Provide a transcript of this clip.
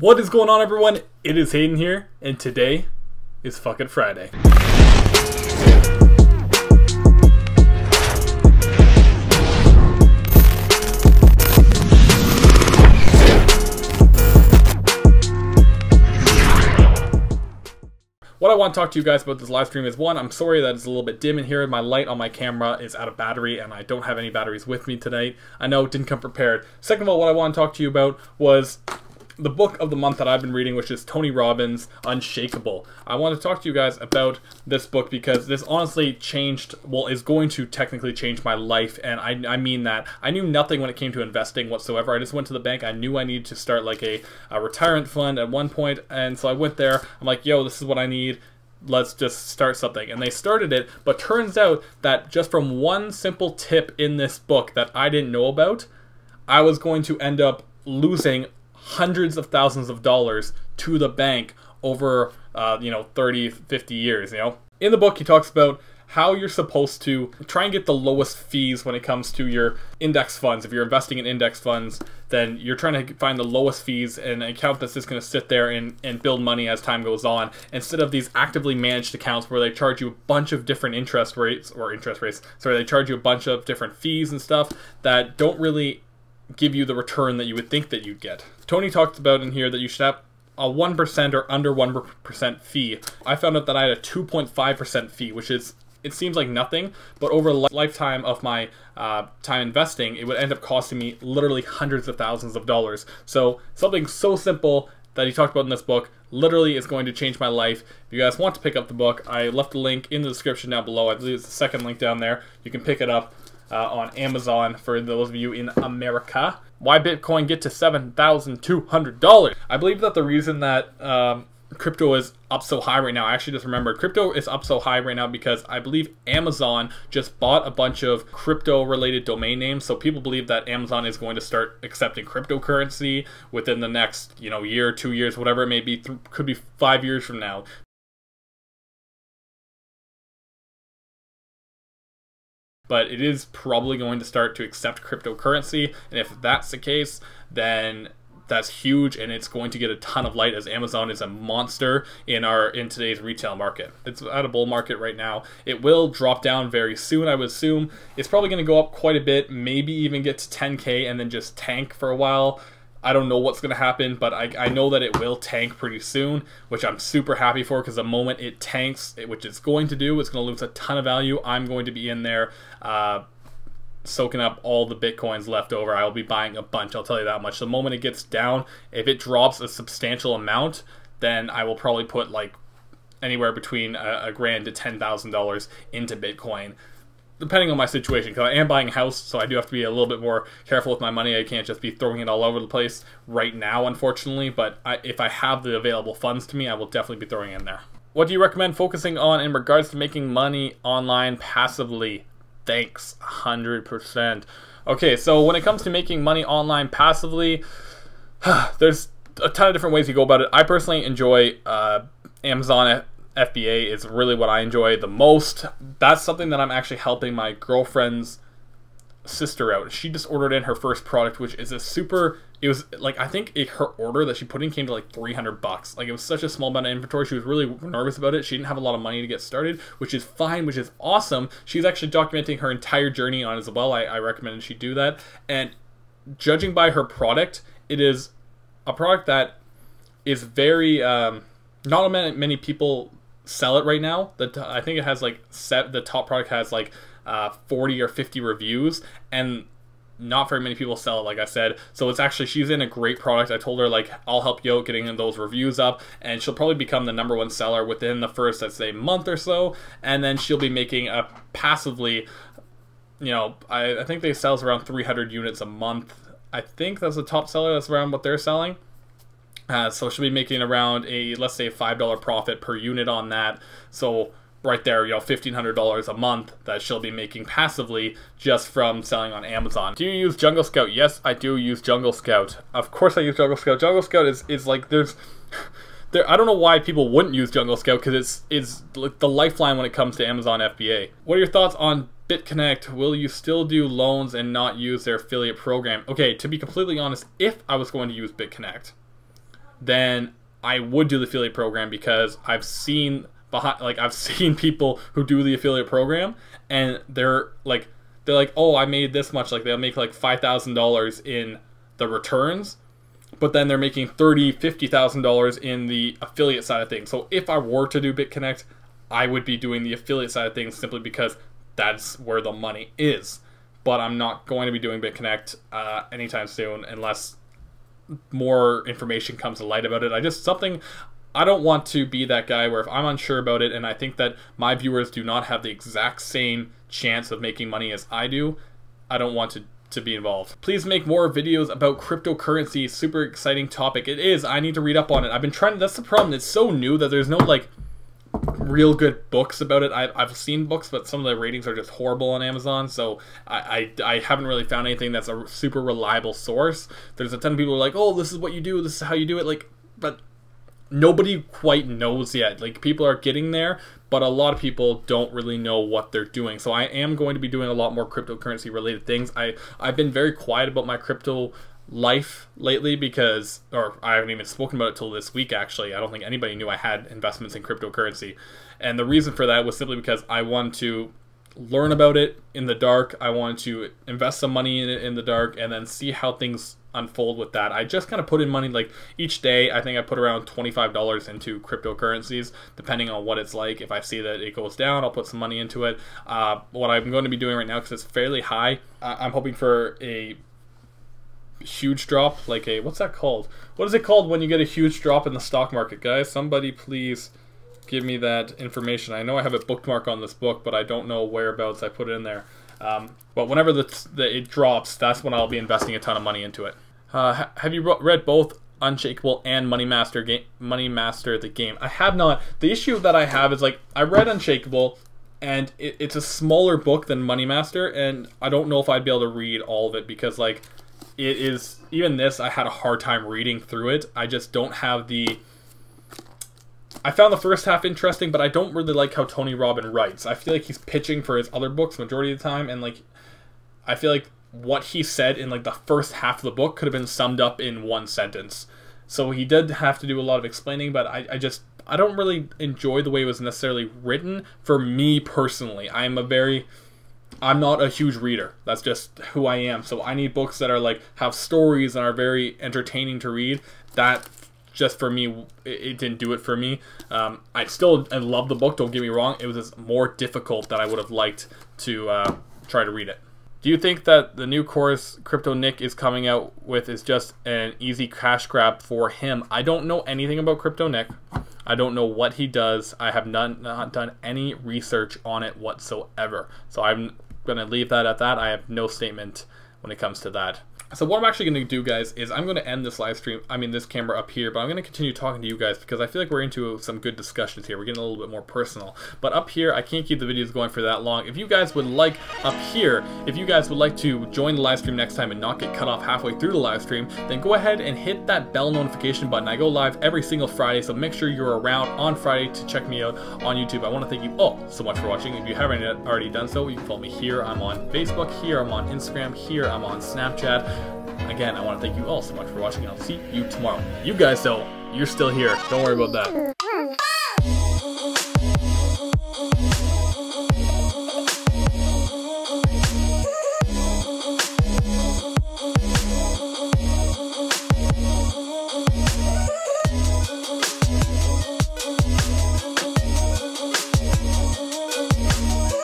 What is going on, everyone? It is Hayden here, and today is fucking Friday. What I want to talk to you guys about this live stream is, one, I'm sorry that it's a little bit dim in here. My light on my camera is out of battery and I don't have any batteries with me tonight. I know it didn't come prepared. Second of all, what I want to talk to you about was the book of the month that I've been reading, which is Tony Robbins' Unshakable. I want to talk to you guys about this book because this honestly changed, well, is going to technically change my life, and I mean that. I knew nothing when it came to investing whatsoever. I just went to the bank. I knew I needed to start like a retirement fund at one point, and so I went there. I'm like, yo, this is what I need. Let's just start something. And they started it, but turns out that just from one simple tip in this book that I didn't know about, I was going to end up losing hundreds of thousands of dollars to the bank over 30, 50 years. In the book he talks about how you're supposed to try and get the lowest fees when it comes to your index funds. If you're investing in index funds, then you're trying to find the lowest fees and an account that's just going to sit there and build money as time goes on, instead of these actively managed accounts where they charge you a bunch of different they charge you a bunch of different fees and stuff that don't really give you the return that you would think that you'd get. Tony talked about in here that you should have a 1% or under 1% fee. I found out that I had a 2.5% fee, which is, it seems like nothing, but over a lifetime of my time investing, it would end up costing me literally hundreds of thousands of dollars. So something so simple that he talked about in this book literally is going to change my life. If you guys want to pick up the book, I left the link in the description down below. I believe it's the second link down there. You can pick it up on Amazon for those of you in America. Why Bitcoin get to $7,200? I believe that the reason that crypto is up so high right now, I actually just remembered, crypto is up so high right now because I believe Amazon just bought a bunch of crypto related domain names. So people believe that Amazon is going to start accepting cryptocurrency within the next year, 2 years, whatever it may be. Could be 5 years from now. But it is probably going to start to accept cryptocurrency, and if that's the case, then that's huge, and it's going to get a ton of light as Amazon is a monster in today's retail market. It's at a bull market right now. It will drop down very soon, I would assume. It's probably going to go up quite a bit, maybe even get to 10K and then just tank for a while. I don't know what's going to happen, but I know that it will tank pretty soon, which I'm super happy for, because the moment it tanks, which it's going to do, it's going to lose a ton of value. I'm going to be in there soaking up all the Bitcoins left over. I'll be buying a bunch, I'll tell you that much. The moment it gets down, if it drops a substantial amount, then I will probably put like anywhere between a grand to $10,000 into Bitcoin, depending on my situation, because I am buying a house, so I do have to be a little bit more careful with my money. I can't just be throwing it all over the place right now, unfortunately, but if I have the available funds to me, I will definitely be throwing it in there. What do you recommend focusing on in regards to making money online passively? Thanks, 100%. Okay, so when it comes to making money online passively, there's a ton of different ways you go about it. I personally enjoy Amazon FBA is really what I enjoy the most. That's something that I'm actually helping my girlfriend's sister out. She just ordered in her first product, which is it was like, I think her order that she put in came to like $300. Like, it was such a small amount of inventory. She was really nervous about it. She didn't have a lot of money to get started, which is fine, which is awesome. She's actually documenting her entire journey on it as well. I recommended she do that. And judging by her product, it is a product that is very, not many people sell it right now. I think it has like the top product has like 40 or 50 reviews, and not very many people sell it, like I said. So it's actually, she's in a great product. I told her, like, I'll help you out getting those reviews up, and she'll probably become the #1 seller within the first, let's say, month or so. And then she'll be making a passively, I think they sell around 300 units a month. I think that's the top seller. That's around what they're selling. So she'll be making around let's say $5 profit per unit on that. So right there, $1,500 a month that she'll be making passively just from selling on Amazon. Do you use Jungle Scout? Yes, I do use Jungle Scout. Of course I use Jungle Scout. Jungle Scout is like, I don't know why people wouldn't use Jungle Scout, because it's like the lifeline when it comes to Amazon FBA. What are your thoughts on Bitconnect? Will you still do loans and not use their affiliate program? Okay, to be completely honest, if I was going to use Bitconnect, then I would do the affiliate program, because I've seen people who do the affiliate program, and they're like, oh, I made this much. Like, they'll make like $5,000 in the returns, but then they're making $50,000 in the affiliate side of things. So if I were to do Bitconnect, I would be doing the affiliate side of things, simply because that's where the money is. But I'm not going to be doing Bitconnect anytime soon, unless more information comes to light about it. I don't want to be that guy where if I'm unsure about it, and I think that my viewers do not have the exact same chance of making money as I do, I don't want to be involved. Please make more videos about cryptocurrency. Super exciting topic. It is. I need to read up on it. I've been trying. That's the problem. It's so new that there's no like real good books about it. I've seen books, but some of the ratings are just horrible on Amazon, so I haven't really found anything that's a super reliable source. There's a ton of people who are like, oh, this is what you do, this is how you do it, like, but nobody quite knows yet. Like, people are getting there, but a lot of people don't really know what they're doing. So I am going to be doing a lot more cryptocurrency related things. I've been very quiet about my crypto life lately, because, or I haven't even spoken about it till this week actually. I don't think anybody knew I had investments in cryptocurrency, and the reason for that was simply because I wanted to learn about it in the dark. I wanted to invest some money in it in the dark, and then see how things unfold with that. I just kind of put in money, like, each day. I think I put around $25 into cryptocurrencies, depending on what it's like. If I see that it goes down, I'll put some money into it. What I'm going to be doing right now, because it's fairly high, I'm hoping for a huge drop, like a, what's that called? What is it called when you get a huge drop in the stock market, guys? Somebody please give me that information. I know I have a bookmark on this book, but I don't know whereabouts I put it in there. But whenever it drops, that's when I'll be investing a ton of money into it. Have you read both Unshakable and Money Master the Game? I have not. The issue that I have is, like, I read Unshakable, and it's a smaller book than Money Master, and I don't know if I'd be able to read all of it, because, like, it is, even this, I had a hard time reading through it. I just don't have the... I found the first half interesting, but I don't really like how Tony Robbins writes. I feel like he's pitching for his other books majority of the time, and, like, I feel like what he said in, like, the first half of the book could have been summed up in one sentence. So he did have to do a lot of explaining, but I don't really enjoy the way it was necessarily written for me personally. I'm not a huge reader. That's just who I am. So I need books that are, like, have stories and are very entertaining to read. That, just for me, it didn't do it for me. I love the book, don't get me wrong. It was just more difficult than I would have liked to try to read it. Do you think that the new course Crypto Nick is coming out with is just an easy cash grab for him? I don't know anything about Crypto Nick. I don't know what he does. I have not done any research on it whatsoever. So I'm going to leave that at that. I have no statement when it comes to that. So what I'm actually going to do, guys, is I'm going to end this live stream, this camera up here, but I'm going to continue talking to you guys, because I feel like we're into some good discussions here. We're getting a little bit more personal. But up here, I can't keep the videos going for that long. If you guys would like, up here, if you guys would like to join the live stream next time and not get cut off halfway through the live stream, then go ahead and hit that bell notification button. I go live every single Friday, so make sure you're around on Friday to check me out on YouTube. I want to thank you all so much for watching. If you haven't already done so, you can follow me here. I'm on Facebook, here I'm on Instagram, here I'm on Snapchat. Again, I want to thank you all so much for watching, and I'll see you tomorrow. You guys, though, you're still here. Don't worry about that.